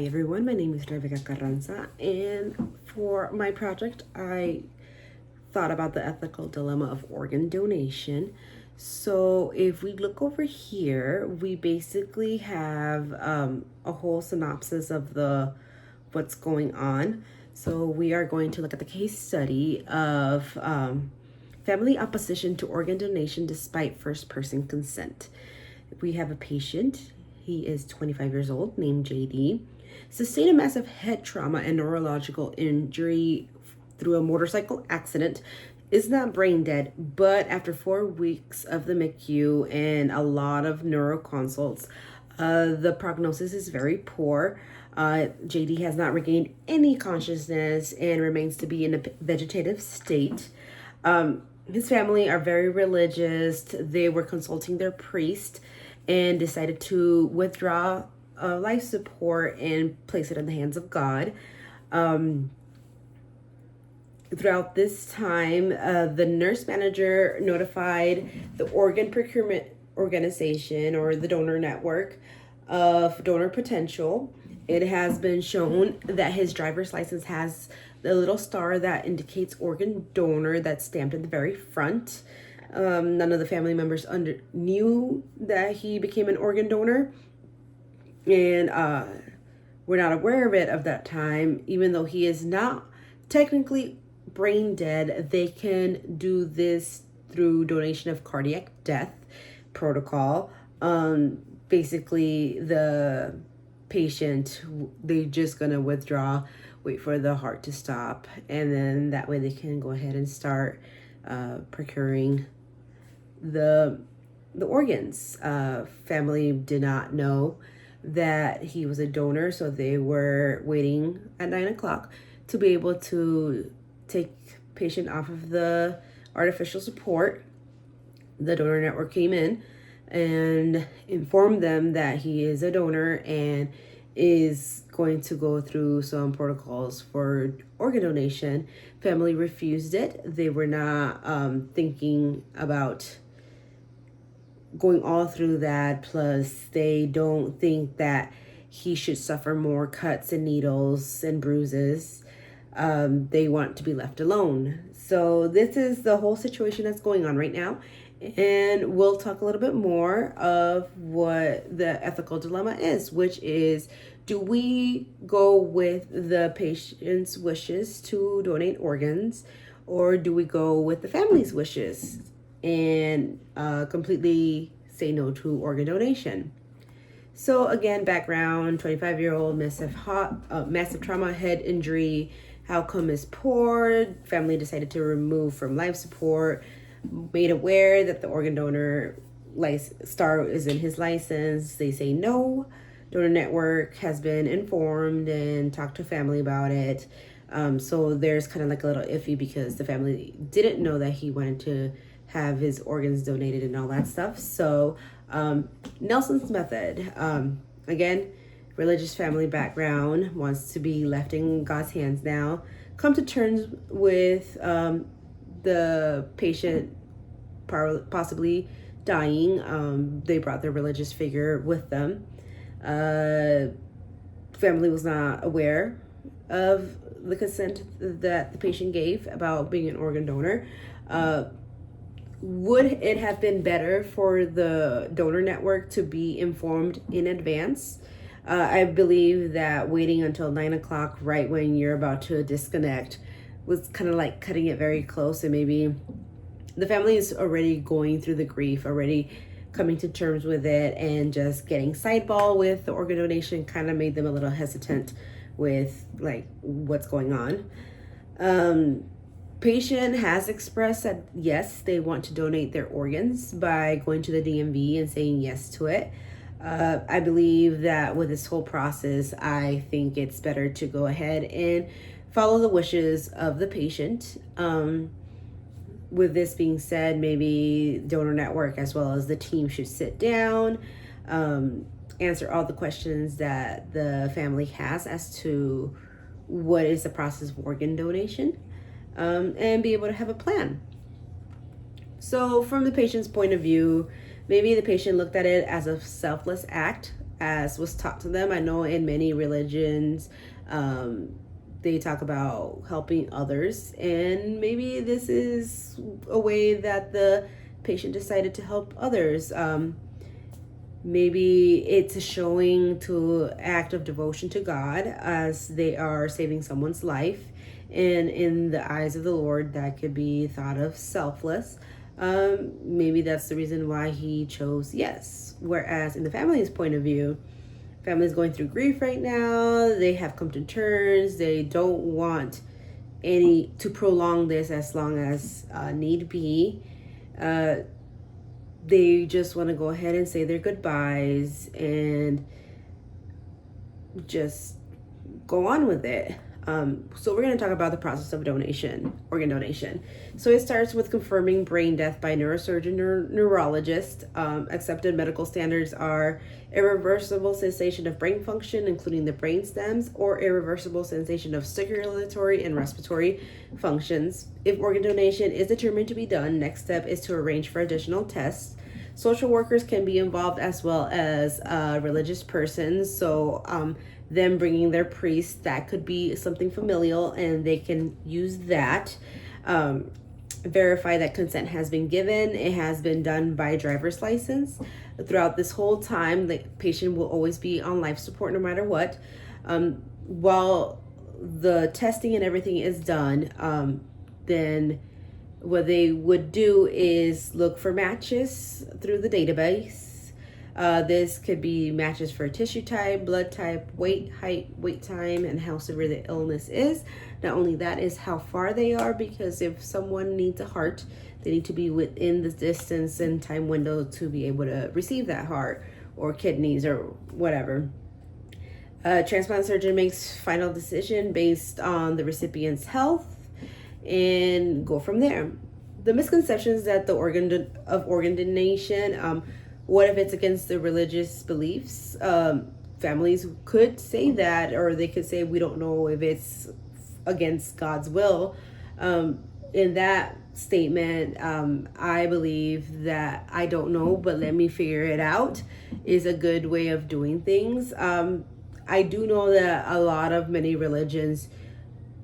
everyone, my name is Rebecca Carranza, and for my project, I thought about the ethical dilemma of organ donation. So, if we look over here, we basically have a whole synopsis of the what's going on. So, we are going to look at the case study of family opposition to organ donation despite first person consent. We have a patient. He is 25 years old, named JD. Sustained a massive head trauma and neurological injury through a motorcycle accident. Is not brain dead, but after 4 weeks of the MICU and a lot of neuro consults, the prognosis is very poor. JD has not regained any consciousness and remains to be in a vegetative state. His family are very religious. They were consulting their priest and decided to withdraw life support and place it in the hands of God. Throughout this time, the nurse manager notified the organ procurement organization or the donor network of donor potential. It has been shown that his driver's license has the little star that indicates organ donor that's stamped at the very front. None of the family members knew that he became an organ donor, and were not aware of it at that time. Even though he is not technically brain dead, they can do this through donation of cardiac death protocol. Basically, the patient, they're just gonna withdraw, wait for the heart to stop, and then that way they can go ahead and start procuring the organs. Family did not know that he was a donor, so they were waiting at 9 o'clock to be able to take patient off of the artificial support. The donor network came in and informed them that he is a donor and is going to go through some protocols for organ donation. Family refused it. They were not thinking about going all through that. Plus, they don't think that he should suffer more cuts and needles and bruises. They want to be left alone. So this is the whole situation that's going on right now. And we'll talk a little bit more of what the ethical dilemma is, which is, do we go with the patient's wishes to donate organs, or do we go with the family's wishes and completely say no to organ donation? So again, background: 25-year-old, massive trauma, head injury. Outcome is poor. Family decided to remove from life support. Made aware that the organ donor star is in his license. They say no. Donor network has been informed and talked to family about it. So there's kind of like a little iffy because the family didn't know that he wanted to have his organs donated and all that stuff. So Nelson's method, again, religious family background, wants to be left in God's hands now. Come to terms with the patient possibly dying. They brought their religious figure with them. Family was not aware of the consent that the patient gave about being an organ donor. Would it have been better for the donor network to be informed in advance? I believe that waiting until 9 o'clock, right when you're about to disconnect, was kind of like cutting it very close. And maybe the family is already going through the grief, already coming to terms with it, and just getting sideball with the organ donation kind of made them a little hesitant with like what's going on. Patient has expressed that yes, they want to donate their organs by going to the DMV and saying yes to it. I believe that with this whole process, I think it's better to go ahead and follow the wishes of the patient. With this being said, maybe donor network as well as the team should sit down, answer all the questions that the family has as to what is the process of organ donation, and be able to have a plan. So from the patient's point of view, maybe the patient looked at it as a selfless act as was taught to them. I know in many religions, they talk about helping others, and maybe this is a way that the patient decided to help others. Maybe it's a showing to act of devotion to God as they are saving someone's life. And in the eyes of the Lord, that could be thought of selfless. Maybe that's the reason why he chose yes. Whereas in the family's point of view, family's going through grief right now. They have come to terms. They don't want any to prolong this as long as need be. They just want to go ahead and say their goodbyes and just go on with it. So we're going to talk about the process of organ donation. So it starts with confirming brain death by neurosurgeon or neurologist. Accepted medical standards are irreversible cessation of brain function, including the brain stems, or irreversible cessation of circulatory and respiratory functions. If organ donation is determined to be done, next step is to arrange for additional tests. Social workers can be involved as well as religious persons. So them bringing their priest, that could be something familial, and they can use that. Verify that consent has been given. It has been done by driver's license. Throughout this whole time, the patient will always be on life support no matter what. While the testing and everything is done, then what they would do is look for matches through the database. This could be matches for tissue type, blood type, weight, height, wait time, and how severe the illness is. Not only that is how far they are, because if someone needs a heart, they need to be within the distance and time window to be able to receive that heart or kidneys or whatever. Transplant surgeon makes final decision based on the recipient's health and go from there. The misconceptions that the organ donation, what if it's against the religious beliefs? Families could say that, or they could say, we don't know if it's against God's will. In that statement, I believe that I don't know, but let me figure it out is a good way of doing things. I do know that many religions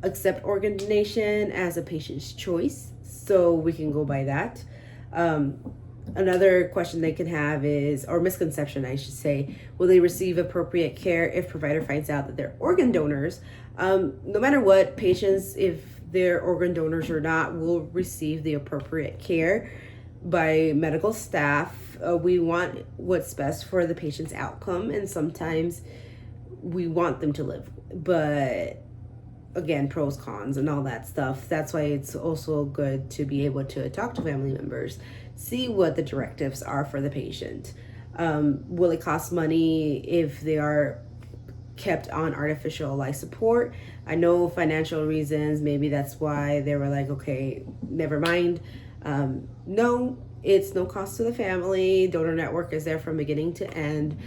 accept organ donation as a patient's choice, so we can go by that. Another question they can have is, or misconception I should say, will they receive appropriate care if provider finds out that they're organ donors? No matter what, patients, if they're organ donors or not, will receive the appropriate care by medical staff. We want what's best for the patient's outcome, and sometimes we want them to live, but again, pros, cons, and all that stuff. That's why it's also good to be able to talk to family members, see what the directives are for the patient. Will it cost money if they are kept on artificial life support? I know financial reasons, maybe that's why they were like, okay, never mind. No, it's no cost to the family. Donor Network is there from beginning to end.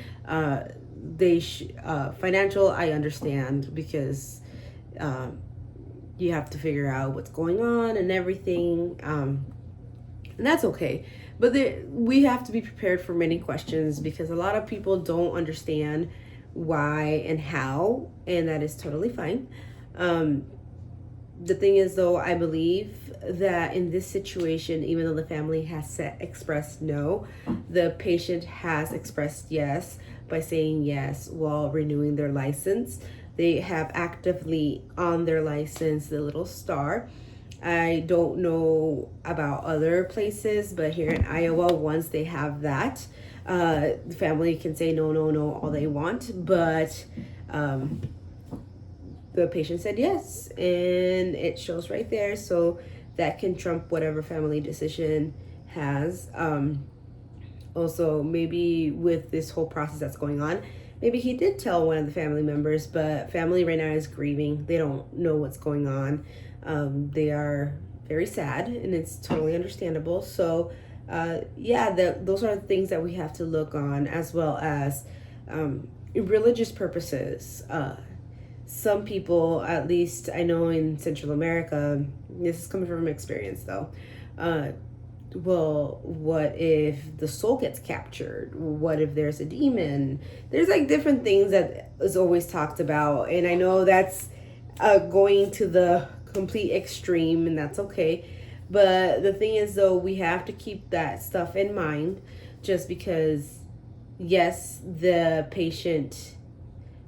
Financial, I understand, because you have to figure out what's going on and everything, and that's okay. But we have to be prepared for many questions, because a lot of people don't understand why and how, and that is totally fine. The thing is, though, I believe that in this situation, even though the family has expressed no, the patient has expressed yes by saying yes while renewing their license. They have actively on their license the little star. I don't know about other places, but here in Iowa, once they have that, the family can say no all they want, but the patient said yes, and it shows right there, so that can trump whatever family decision has. Also, maybe with this whole process that's going on, maybe he did tell one of the family members, but family right now is grieving. They don't know what's going on. They are very sad, and it's totally understandable. So those are the things that we have to look on, as well as religious purposes. Some people, at least I know in Central America, this is coming from experience though, well, what if the soul gets captured? What if there's a demon? There's like different things that is always talked about. And I know that's going to the complete extreme, and that's okay. But the thing is, though, we have to keep that stuff in mind, just because, yes, the patient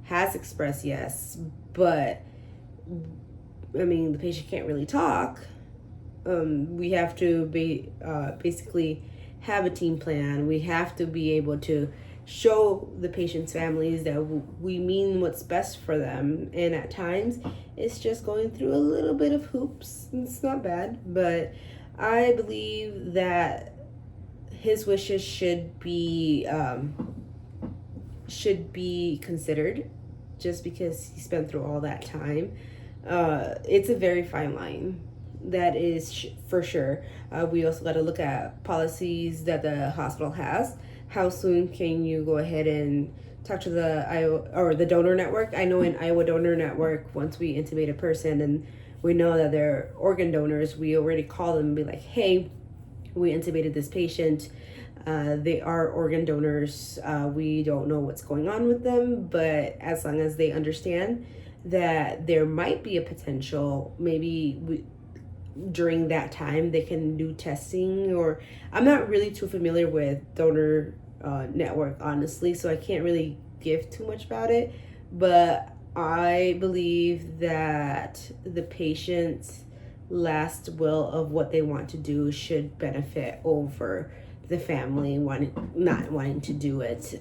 has expressed yes, but I mean, the patient can't really talk. We have to be basically have a team plan. We have to be able to show the patient's families that we mean what's best for them. And at times, it's just going through a little bit of hoops. It's not bad, but I believe that his wishes should be considered, just because he spent through all that time. It's a very fine line. That is for sure. We also got to look at policies that the hospital has. How soon can you go ahead and talk to the Iowa or the donor network? I know in Iowa Donor Network, once we intubate a person and we know that they're organ donors, we already call them and be like, hey, we intubated this patient. They are organ donors. We don't know what's going on with them, but as long as they understand that there might be a potential, maybe during that time they can do testing. Or I'm not really too familiar with donor network, honestly, so I can't really give too much about it, but I believe that the patient's last will of what they want to do should benefit over the family not wanting to do it.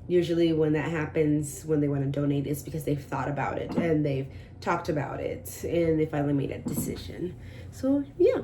Usually when that happens, when they want to donate, it's because they've thought about it and they've talked about it and they finally made a decision. So yeah.